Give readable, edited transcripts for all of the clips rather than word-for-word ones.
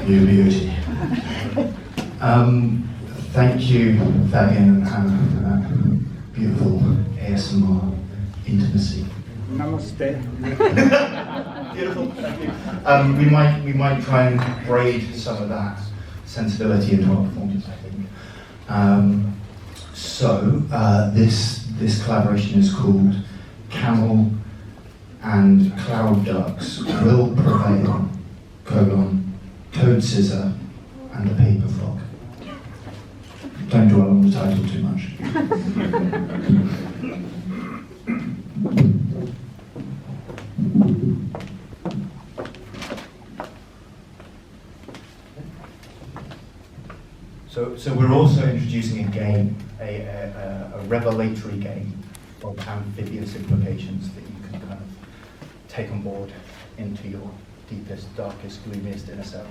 You beauty. Thank you, Fabian and Hannah, for that beautiful ASMR intimacy. Namaste. Beautiful, thank you. We might try and braid some of that sensibility into our performance, I think. This collaboration is called Camel and Cloud Ducks Will Prevail, Toad Scissor and the Paper Frog. Don't dwell on the title too much. So we're also introducing a game, a revelatory game of amphibious implications that you can kind of take on board into your deepest, darkest, gloomiest inner selves.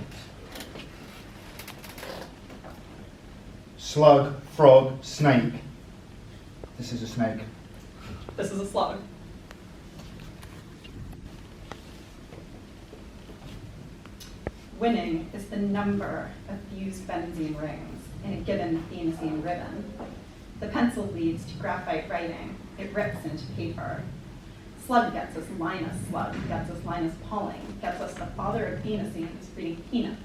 Slug, frog, snake. This is a snake. This is a slug. Winning is the number of fused benzene rings in a given phenazine ribbon. The pencil leads to graphite writing. It rips into paper. Slug gets us Linus Slug, gets us Linus Pauling, gets us the father of phenazines reading peanuts.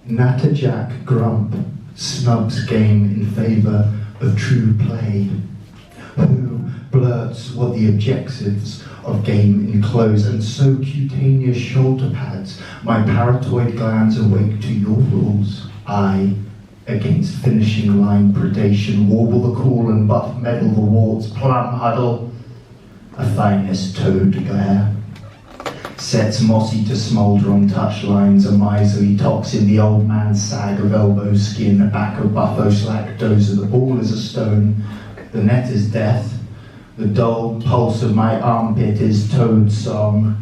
Natterjack Grump snubs game in favour of true play. Who blurts what the objectives of game enclose, and so cutaneous shoulder pads, my paratoid glands awake to your rules. I, against finishing line predation, warble the cool and buff medal the warts, plum huddle, a finest toad glare. Sets mossy to smoulder on touchlines, a miserly toxin, the old man's sag of elbow skin, a back of buffo slack dozer, the ball is a stone, the net is death, the dull pulse of my armpit is toad song.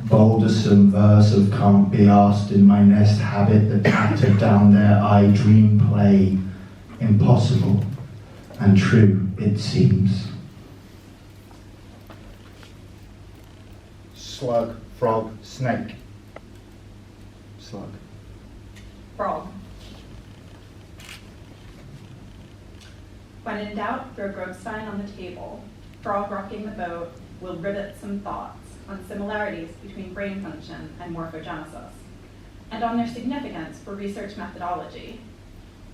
Bouldersome verse of can't be asked in my nest habit, the tatter down there I dream play, impossible and true it seems. Slug, frog, snake. Slug. Frog. When in doubt, throw Grobstein on the table. Frog rocking the boat will rivet some thoughts on similarities between brain function and morphogenesis, and on their significance for research methodology.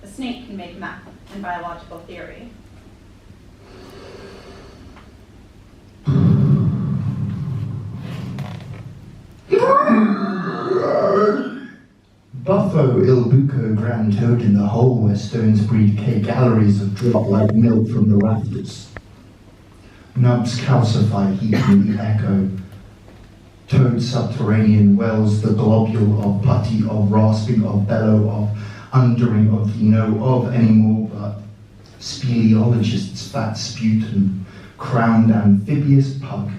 A snake can make meth in biological theory. Buffo Ilbuco grand toad in the hole where stones breed K galleries of drop like milk from the rafters. Nubs calcify heat in the echo. Toad subterranean wells the globule of putty, of rasping, of bellow, of undering, of the know of anymore but speleologists fat sputum, crowned amphibious pug,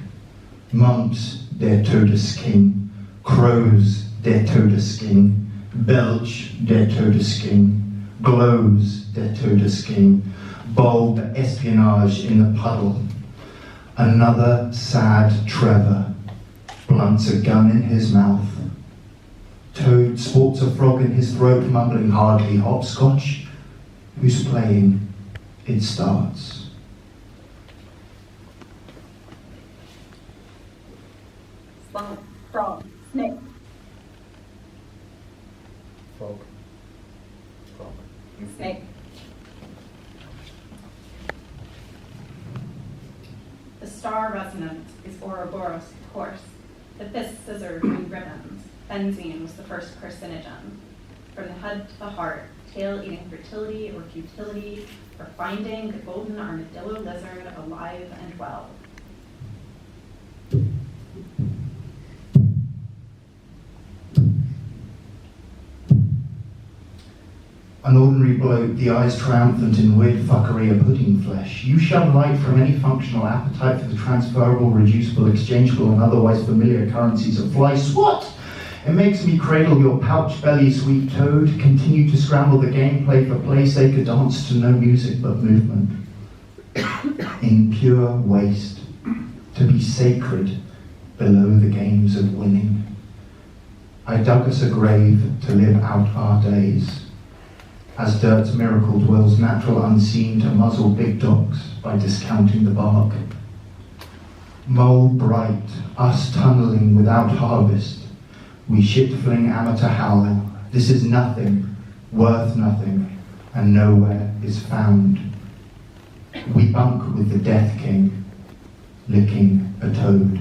mumps der Todesking, crows der Todesking, belch der Todesking, glows der Todesking, bold espionage in the puddle. Another sad Trevor blunts a gun in his mouth. Toad sports a frog in his throat, mumbling hardly hopscotch. Who's playing? It starts. Slug, frog, snake. Frog. Frog. Snake. The star resonance is Ouroboros, of course. The fist scissored in ribbons. Benzene was the first carcinogen. From the head to the heart, tail-eating fertility or futility, or finding the golden armadillo lizard alive and well. An ordinary bloke, the eyes triumphant in weird fuckery, a pudding flesh. You shall light from any functional appetite for the transferable, reducible, exchangeable, and otherwise familiar currencies of fly swat. It makes me cradle your pouch belly, sweet toad, continue to scramble the gameplay for play sake, a dance to no music but movement. In pure waste, to be sacred below the games of winning. I dug us a grave to live out our days, as dirt's miracle dwells natural unseen to muzzle big dogs by discounting the bark. Mole bright, us tunneling without harvest, we shit-fling amateur howl, this is nothing, worth nothing, and nowhere is found. We bunk with the Death King, licking a toad.